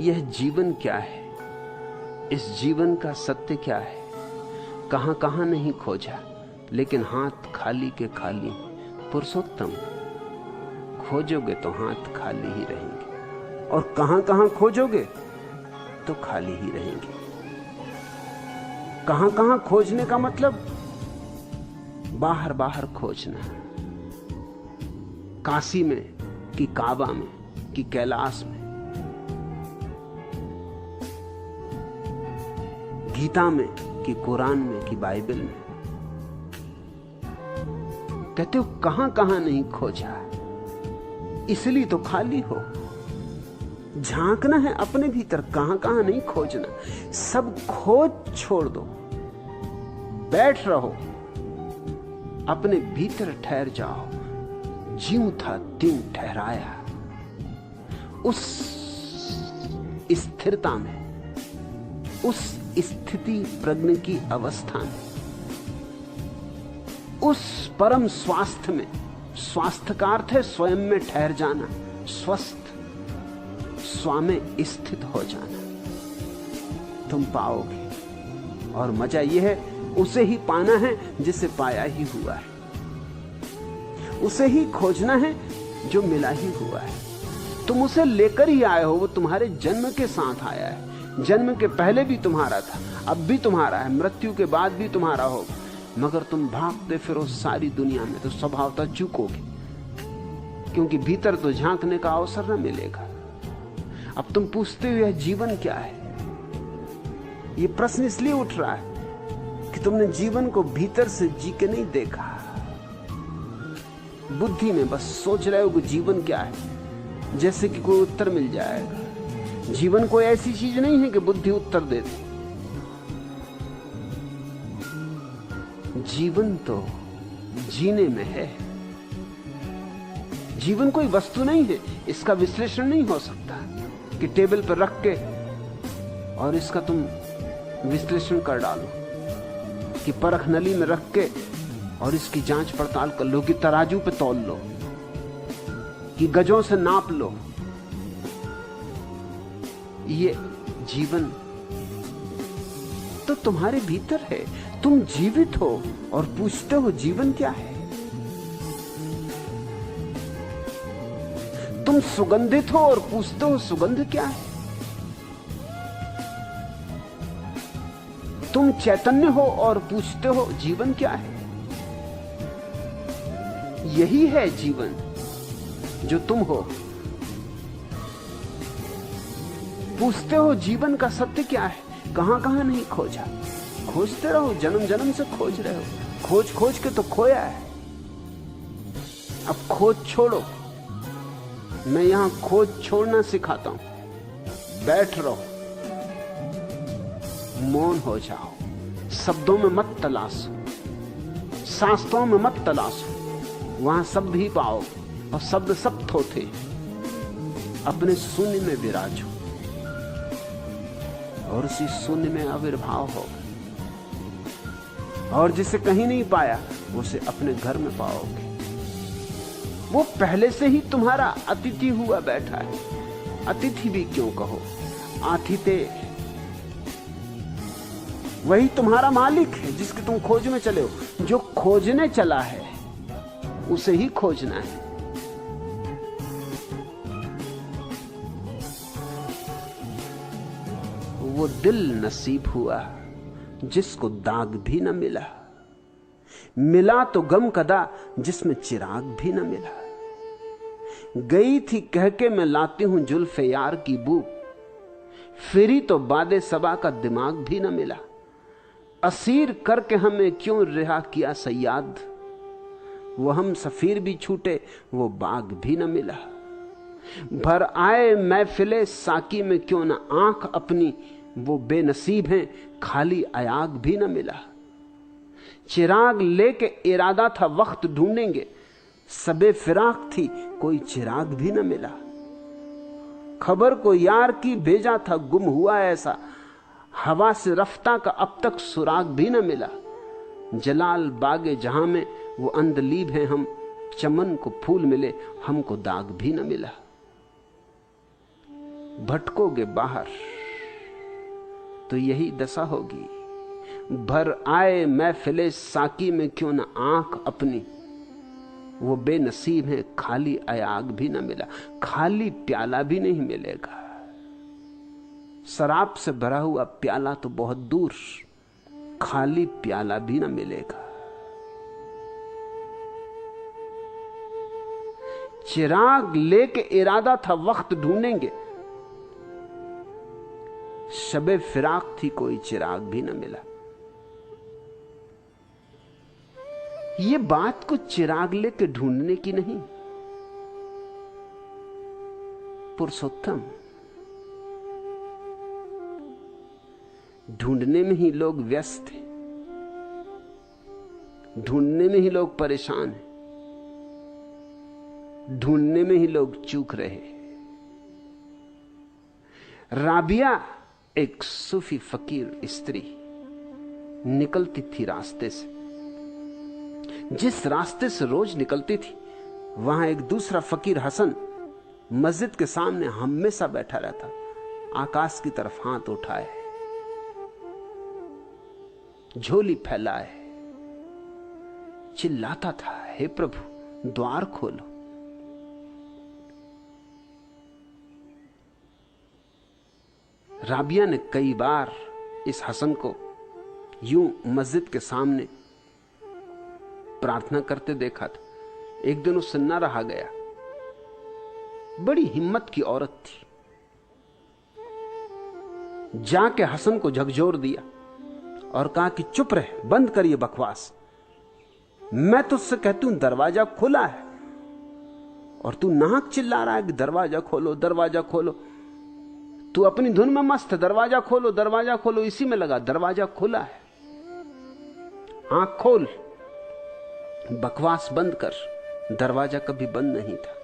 यह जीवन क्या है, इस जीवन का सत्य क्या है। कहां कहां नहीं खोजा, लेकिन हाथ खाली के खाली। पुरुषोत्तम, खोजोगे तो हाथ खाली ही रहेंगे, और कहां कहां खोजोगे तो खाली ही रहेंगे। कहां कहां खोजने का मतलब बाहर बाहर खोजना। काशी में कि काबा में कि कैलाश में, गीता में कि कुरान में कि बाइबल में। कहते हो कहां कहां नहीं खोजा, इसलिए तो खाली हो। झांकना है अपने भीतर, कहां कहां नहीं खोजना। सब खोज छोड़ दो, बैठ रहो, अपने भीतर ठहर जाओ। ज्यों था त्यों ठहराया, उस स्थिरता में, उस स्थिति प्रज्ञ की अवस्था में, उस परम स्वास्थ्य में। स्वास्थ्य का अर्थ है स्वयं में ठहर जाना, स्वस्थ, स्व में स्थित हो जाना। तुम पाओगे, और मजा यह है उसे ही पाना है जिसे पाया ही हुआ है, उसे ही खोजना है जो मिला ही हुआ है। तुम उसे लेकर ही आए हो, वो तुम्हारे जन्म के साथ आया है। जन्म के पहले भी तुम्हारा था, अब भी तुम्हारा है, मृत्यु के बाद भी तुम्हारा होगा। मगर तुम भागते फिरो सारी दुनिया में तो स्वभावतः चूकोगे, क्योंकि भीतर तो झांकने का अवसर न मिलेगा। अब तुम पूछते हो यह जीवन क्या है। यह प्रश्न इसलिए उठ रहा है कि तुमने जीवन को भीतर से जी के नहीं देखा। बुद्धि में बस सोच रहे हो कि जीवन क्या है, जैसे कि कोई उत्तर मिल जाएगा। जीवन कोई ऐसी चीज नहीं है कि बुद्धि उत्तर दे दे। जीवन तो जीने में है। जीवन कोई वस्तु नहीं है, इसका विश्लेषण नहीं हो सकता कि टेबल पर रख के और इसका तुम विश्लेषण कर डालो, कि परख नली में रख के और इसकी जांच पड़ताल कर लो, कि तराजू पे तौल लो, कि गजों से नाप लो। ये जीवन तो तुम्हारे भीतर है। तुम जीवित हो और पूछते हो जीवन क्या है। तुम सुगंधित हो और पूछते हो सुगंध क्या है। तुम चैतन्य हो और पूछते हो जीवन क्या है। यही है जीवन जो तुम हो। पूछते हो जीवन का सत्य क्या है। कहां कहां नहीं खोजा। खोजते रहो, जन्म जन्म से खोज रहे हो। खोज खोज के तो खोया है। अब खोज छोड़ो। मैं यहां खोज छोड़ना सिखाता हूं। बैठ रहो, मौन हो जाओ, शब्दों में मत तलाशो, शास्त्रों में मत तलाशो। वहां शब्द ही पाओ, और शब्द सब थोथे। अपने शून्य में विराजो और उसी शून्य में आविर्भाव हो। और जिसे कहीं नहीं पाया उसे अपने घर में पाओगे। वो पहले से ही तुम्हारा अतिथि हुआ बैठा है। अतिथि भी क्यों कहो, आतिथे। वही तुम्हारा मालिक है जिसकी तुम खोज में चले हो। जो खोजने चला है उसे ही खोजना है। वो दिल नसीब हुआ जिसको दाग भी न मिला। मिला तो गम कदा जिसमें चिराग भी न मिला। गई थी कह के मैं लाती हूं जुल्फे यार की बू, फिरी तो बादे सबा का दिमाग भी न मिला। असीर करके हमें क्यों रिहा किया सयाद, वो हम सफीर भी छूटे वो बाग भी न मिला। भर आए महफिले साकी में क्यों न आंख अपनी, वो बेनसीब हैं खाली अयाग भी न मिला। चिराग लेके इरादा था वक्त ढूंढेंगे, सबे फिराक थी कोई चिराग भी न मिला। खबर को यार की भेजा था गुम हुआ ऐसा, हवा से रफ्ता का अब तक सुराग भी न मिला। जलाल बागे जहां में वो अंधलीब है हम, चमन को फूल मिले हमको दाग भी न मिला। भटकोगे बाहर तो यही दशा होगी। भर आए महफिले साकी में क्यों न आंख अपनी, वो बेनसीब है खाली अयाग भी न मिला। खाली प्याला भी नहीं मिलेगा। शराब से भरा हुआ प्याला तो बहुत दूर, खाली प्याला भी न मिलेगा। चिराग लेके इरादा था वक्त ढूंढेंगे, शबे फिराक थी कोई चिराग भी न मिला। ये बात को चिराग लेके ढूंढने की नहीं, पुरुषोत्तम, ढूंढने में ही लोग व्यस्त हैं, ढूंढने में ही लोग परेशान हैं, ढूंढने में ही लोग चूक रहे। राबिया एक सूफी फकीर स्त्री निकलती थी रास्ते से। जिस रास्ते से रोज निकलती थी वहां एक दूसरा फकीर हसन मस्जिद के सामने हमेशा बैठा रहता, आकाश की तरफ हाथ उठाए, झोली फैलाए, चिल्लाता था, हे प्रभु द्वार खोलो। राबिया ने कई बार इस हसन को यूं मस्जिद के सामने प्रार्थना करते देखा था। एक दिन उससे न रहा गया। बड़ी हिम्मत की औरत थी। जाके हसन को झकझोर दिया और कहा कि चुप रहे, बंद करिए बकवास। मैं तुझसे कहती हूं दरवाजा खुला है और तू नाहक चिल्ला रहा है कि दरवाजा खोलो, दरवाजा खोलो। तू अपनी धुन में मस्त है, दरवाजा खोलो, दरवाजा खोलो, इसी में लगा। दरवाजा खुला है, आंख खोल, बकवास बंद कर। दरवाजा कभी बंद नहीं था।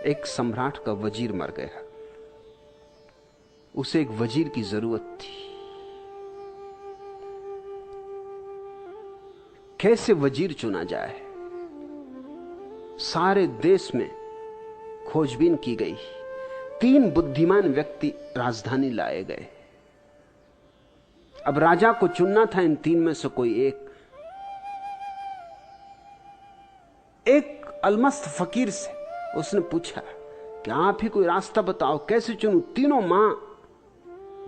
एक सम्राट का वजीर मर गया। उसे एक वजीर की जरूरत थी। कैसे वजीर चुना जाए? सारे देश में खोजबीन की गई। 3 बुद्धिमान व्यक्ति राजधानी लाए गए। अब राजा को चुनना था इन 3 में से कोई एक अलमस्त फकीर से उसने पूछा कि आप ही कोई रास्ता बताओ, कैसे चुनूं? तीनों मां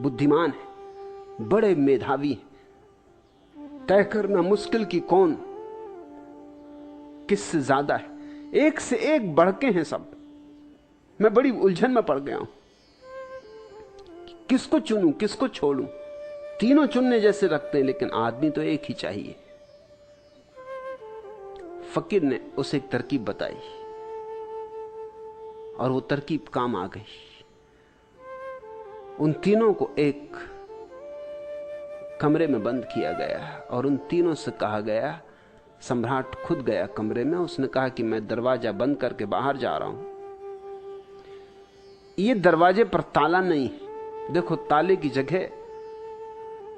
बुद्धिमान है, बड़े मेधावी हैं, तय करना मुश्किल कि कौन किससे ज्यादा है। एक से एक बढ़के हैं सब। मैं बड़ी उलझन में पड़ गया हूं, किसको चुनूं, किसको छोड़ूं? तीनों चुनने जैसे रखते हैं, लेकिन आदमी तो एक ही चाहिए। फकीर ने उसे एक तरकीब बताई और वो तरकीब काम आ गई। उन तीनों को एक कमरे में बंद किया गया और उन तीनों से कहा गया, सम्राट खुद गया कमरे में। उसने कहा कि मैं दरवाजा बंद करके बाहर जा रहा हूं। ये दरवाजे पर ताला नहीं, देखो ताले की जगह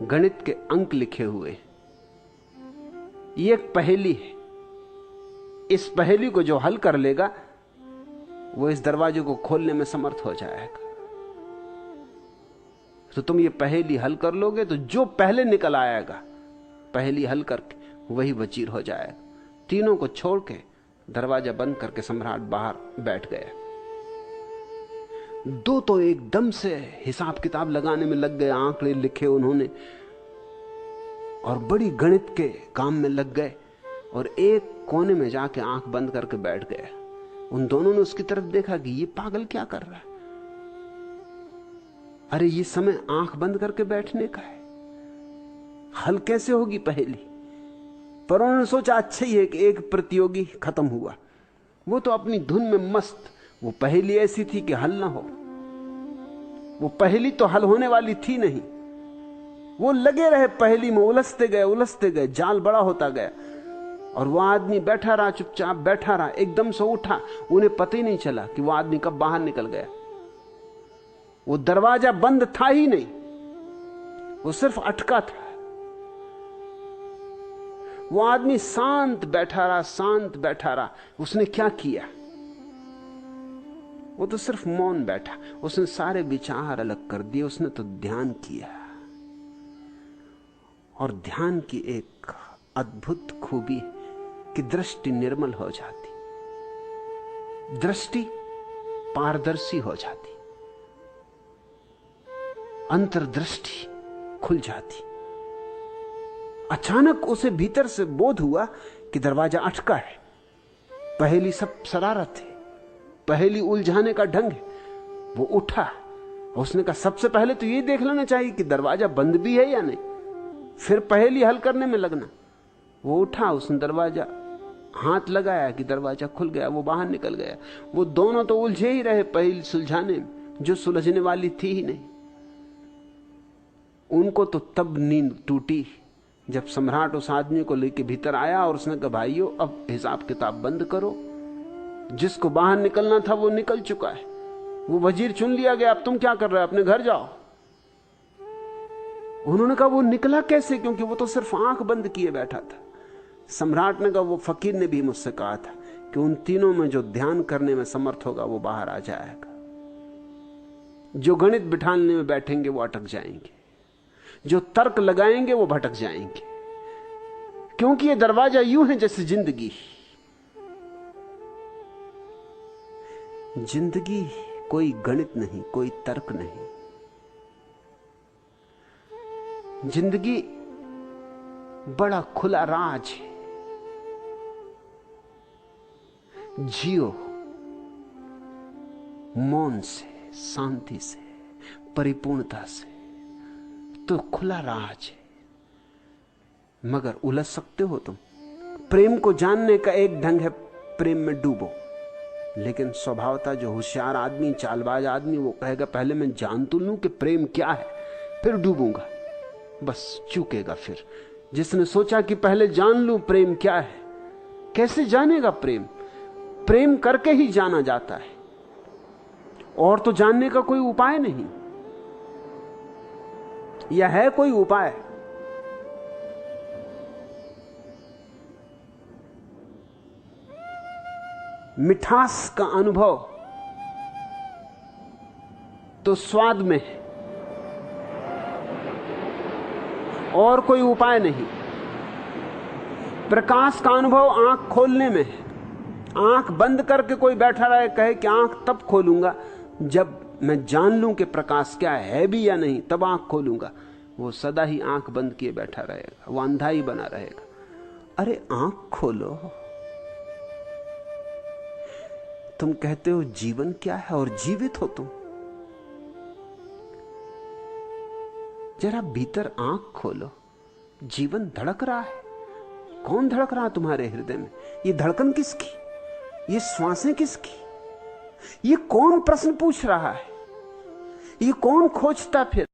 गणित के अंक लिखे हुए। ये एक पहेली है। इस पहेली को जो हल कर लेगा वो इस दरवाजे को खोलने में समर्थ हो जाएगा। तो तुम ये पहेली हल कर लोगे तो जो पहले निकल आएगा पहेली हल करके वही वजीर हो जाएगा। तीनों को छोड़ के दरवाजा बंद करके सम्राट बाहर बैठ गया। 2 तो एकदम से हिसाब किताब लगाने में लग गए, आंकड़े लिखे उन्होंने और बड़ी गणित के काम में लग गए, और एक कोने में जाके आंख बंद करके बैठ गए। उन दोनों ने उसकी तरफ देखा कि ये पागल क्या कर रहा है। अरे ये समय आंख बंद करके बैठने का है, हल कैसे होगी पहेली? पर उन्होंने सोचा अच्छा ही है कि एक प्रतियोगी खत्म हुआ। वो तो अपनी धुन में मस्त। वो पहेली ऐसी थी कि हल ना हो। वो पहेली तो हल होने वाली थी नहीं। वो लगे रहे पहेली में, उलझते गए, जाल बड़ा होता गया। और वो आदमी बैठा रहा, चुपचाप बैठा रहा। एकदम से उठा, उन्हें पता ही नहीं चला कि वो आदमी कब बाहर निकल गया। वो दरवाजा बंद था ही नहीं, वो सिर्फ अटका था। वो आदमी शांत बैठा रहा। उसने क्या किया? वो तो सिर्फ मौन बैठा, उसने सारे विचार अलग कर दिए, उसने तो ध्यान किया। और ध्यान की एक अद्भुत खूबी कि दृष्टि निर्मल हो जाती, दृष्टि पारदर्शी हो जाती, अंतर्दृष्टि खुल जाती। अचानक उसे भीतर से बोध हुआ कि दरवाजा अटका है। पहली सब शरारत है, पहली उलझाने का ढंग है। वो उठा, उसने कहा सबसे पहले तो ये देख लेना चाहिए कि दरवाजा बंद भी है या नहीं, फिर पहली हल करने में लगना। वो उठा, उसने दरवाजा हाथ लगाया कि दरवाजा खुल गया, वो बाहर निकल गया। वो दोनों तो उलझे ही रहे पहली सुलझाने में, जो सुलझने वाली थी ही नहीं। उनको तो तब नींद टूटी जब सम्राट उस आदमी को लेके भीतर आया और उसने कहा भाइयों अब हिसाब किताब बंद करो, जिसको बाहर निकलना था वो निकल चुका है, वो वजीर चुन लिया गया, अब तुम क्या कर रहे हो, अपने घर जाओ। उन्होंने कहा वो निकला कैसे, क्योंकि वो तो सिर्फ आंख बंद किए बैठा था। सम्राट ने कहा वो फकीर ने भी मुझसे कहा था कि उन तीनों में जो ध्यान करने में समर्थ होगा वो बाहर आ जाएगा, जो गणित बिठाने में बैठेंगे वो अटक जाएंगे, जो तर्क लगाएंगे वो भटक जाएंगे, क्योंकि ये दरवाजा यूं है जैसे जिंदगी। जिंदगी कोई गणित नहीं, कोई तर्क नहीं। जिंदगी बड़ा खुला राज है। जियो मौन से, शांति से, परिपूर्णता से, तो खुला राज है। मगर उलझ सकते हो तुम। प्रेम को जानने का एक ढंग है प्रेम में डूबो, लेकिन स्वभावता जो होशियार आदमी, चालबाज आदमी, वो कहेगा पहले मैं जान तो लूं कि प्रेम क्या है, फिर डूबूंगा। बस चूकेगा फिर। जिसने सोचा कि पहले जान लूं प्रेम क्या है, कैसे जानेगा प्रेम? प्रेम करके ही जाना जाता है, और तो जानने का कोई उपाय नहीं। या है कोई उपाय? मिठास का अनुभव तो स्वाद में है, और कोई उपाय नहीं। प्रकाश का अनुभव आंख खोलने में है। आंख बंद करके कोई बैठा रहे कहे कि आंख तब खोलूंगा जब मैं जान लूं कि प्रकाश क्या है भी या नहीं, तब आंख खोलूंगा। वो सदा ही आंख बंद किए बैठा रहेगा, वो अंधा ही बना रहेगा। अरे आंख खोलो। तुम कहते हो जीवन क्या है और जीवित हो तुम। जरा भीतर आंख खोलो, जीवन धड़क रहा है। कौन धड़क रहा तुम्हारे हृदय में? ये धड़कन किसकी? ये श्वासें किसकी? ये कौन प्रश्न पूछ रहा है? ये कौन खोजता फिर